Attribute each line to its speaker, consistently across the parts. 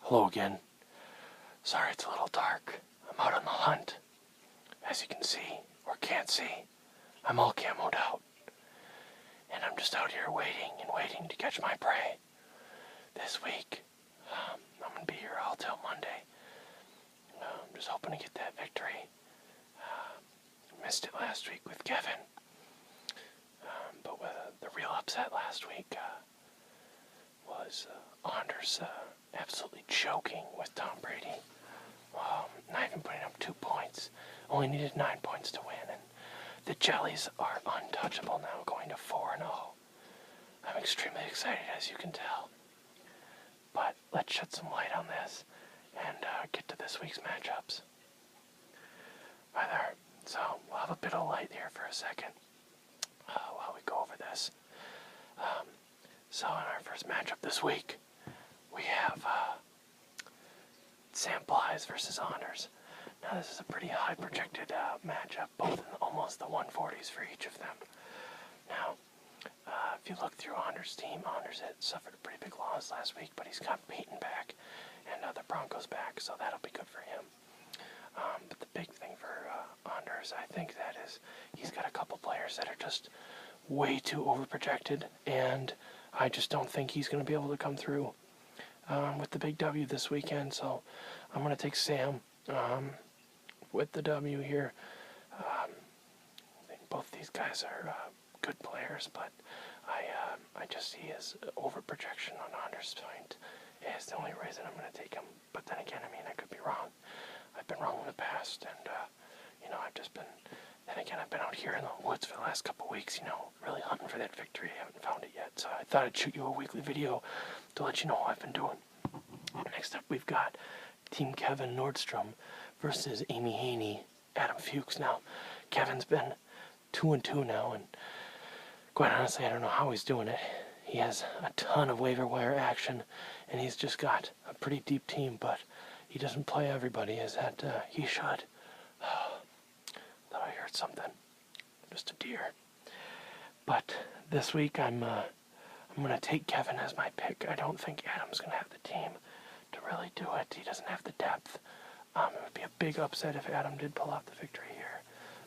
Speaker 1: Hello again. Sorry it's a little dark. I'm out on the hunt. As you can see, or can't see, I'm all camoed out. And I'm just out here waiting and waiting to catch my prey. This week, I'm going to be here all till Monday. I'm just hoping to get that victory. Missed it last week with Kevin. But with the real upset last week was Anders absolutely choking with Tom Brady. Not even putting up 2 points. Only needed 9 points to win. And the Jellies are untouchable now, going to 4-0. I'm extremely excited, as you can tell. But let's shed some light on this and get to this week's matchups. Hi there. So we'll have a bit of light here for a second while we go over this. So in our first matchup this week, we have Sam Blythe versus Anders. Now this is a pretty high projected matchup, both in almost the 140s for each of them. Now, if you look through Anders' team, Anders had suffered a pretty big loss last week, but he's got Peyton back and the Broncos back, so that'll be good for him. But the big thing for Anders, I think, that is he's got a couple players that are just way too overprojected, and I just don't think he's going to be able to come through with the big W this weekend. So I'm going to take Sam with the W here. I think both these guys are good players, but I just see his overprojection on Anders' point is the only reason I'm going to take him. But then again, I mean, I could be wrong. I've been wrong in the past, and I've been out here in the woods for the last couple weeks, really hunting for that victory. I haven't found it yet, so I thought I'd shoot you a weekly video to let you know what I've been doing. Next up, we've got Team Kevin Nordstrom versus Amy Haney, Adam Fuchs. Now, Kevin's been 2-2 now, and quite honestly, I don't know how he's doing it. He has a ton of waiver wire action, and he's just got a pretty deep team, but he doesn't play everybody as that he should. Thought I heard something. Just a deer. But this week I'm going to take Kevin as my pick. I don't think Adam's going to have the team to really do it. He doesn't have the depth. It would be a big upset if Adam did pull out the victory here.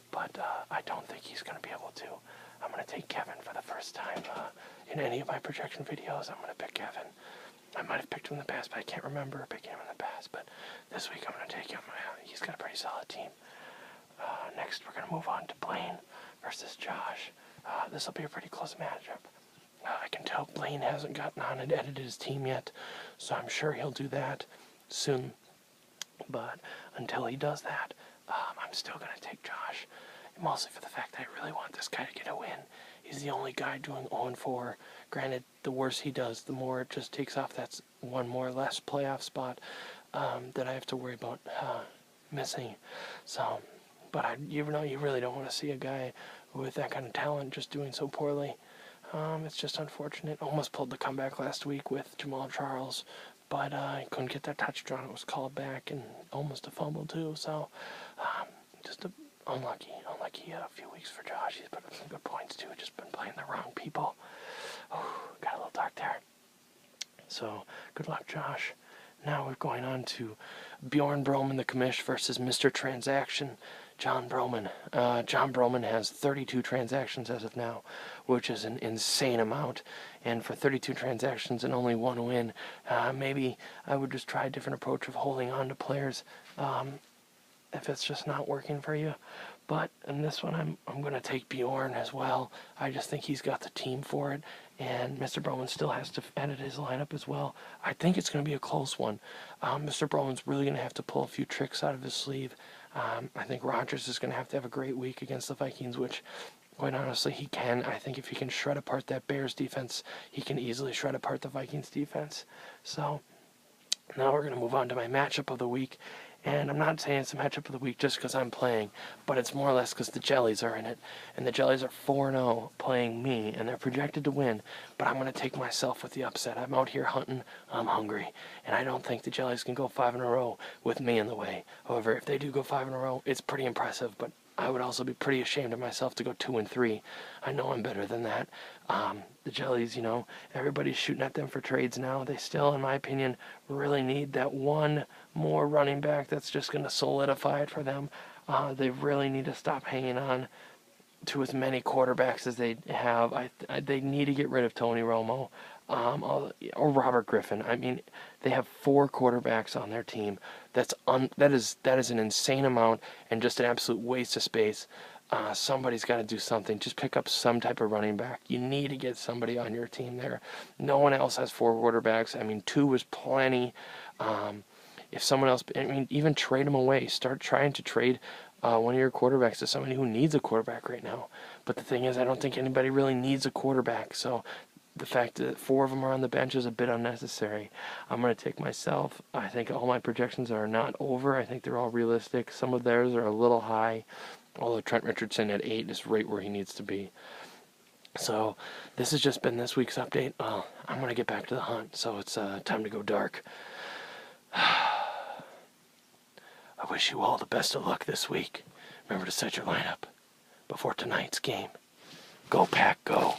Speaker 1: But I don't think he's going to be able to. I'm going to take Kevin for the first time in any of my projection videos. I'm going to pick Kevin. I might have picked him in the past, but I can't remember picking him in the past. But this week I'm going to take him. He's got a pretty solid team. Next, we're going to move on to Blaine versus Josh. This will be a pretty close matchup. I can tell Blaine hasn't gotten on and edited his team yet, so I'm sure he'll do that soon. But until he does that, I'm still going to take Josh. Mostly for the fact that I really want this guy to get a win. He's the only guy doing 0-4. Granted, the worse he does, the more it just takes off that one more less playoff spot that I have to worry about missing. So, but you really don't want to see a guy with that kind of talent just doing so poorly. It's just unfortunate. Almost pulled the comeback last week with Jamal Charles, but I couldn't get that touchdown. It was called back and almost a fumble too. So, just unlucky a few weeks for Josh. He's put up some good points too. Just been playing the wrong people. Got a little dark there. So, good luck, Josh. Now we're going on to Bjorn Broman, the commish, versus Mr. Transaction, John Broman. John Broman has 32 transactions as of now, which is an insane amount. And for 32 transactions and only one win, maybe I would just try a different approach of holding on to players if it's just not working for you. But in this one, I'm going to take Bjorn as well. I just think he's got the team for it, and Mr. Broman still has to edit his lineup as well. I think it's going to be a close one. Mr. Broman's really going to have to pull a few tricks out of his sleeve. I think Rodgers is going to have a great week against the Vikings, which, quite honestly, he can. I think if he can shred apart that Bears defense, he can easily shred apart the Vikings defense. So now we're going to move on to my matchup of the week. And I'm not saying it's a matchup of the week just because I'm playing, but it's more or less because the Jellies are in it. And the Jellies are 4-0 playing me, and they're projected to win. But I'm going to take myself with the upset. I'm out here hunting. I'm hungry. And I don't think the Jellies can go 5 in a row with me in the way. However, if they do go 5 in a row, it's pretty impressive. But I would also be pretty ashamed of myself to go 2-3. I know I'm better than that. the Jellies, everybody's shooting at them for trades now. They still, in my opinion, really need that one more running back that's just going to solidify it for them. They really need to stop hanging on to as many quarterbacks as they have. They need to get rid of Tony Romo or Robert Griffin. I mean, they have 4 quarterbacks on their team. That is an insane amount and just an absolute waste of space. Somebody's got to do something. Just pick up some type of running back. You need to get somebody on your team there. No one else has 4 quarterbacks. I mean, 2 was plenty. If someone else, even trade them away. Start trying to trade one of your quarterbacks to somebody who needs a quarterback right now. But the thing is, I don't think anybody really needs a quarterback. So the fact that 4 of them are on the bench is a bit unnecessary. I'm going to take myself. I think all my projections are not over. I think they're all realistic. Some of theirs are a little high, although Trent Richardson at 8 is right where he needs to be. So this has just been this week's update. I'm going to get back to the hunt, so it's time to go dark. I wish you all the best of luck this week. Remember to set your lineup before tonight's game. Go Pack, go.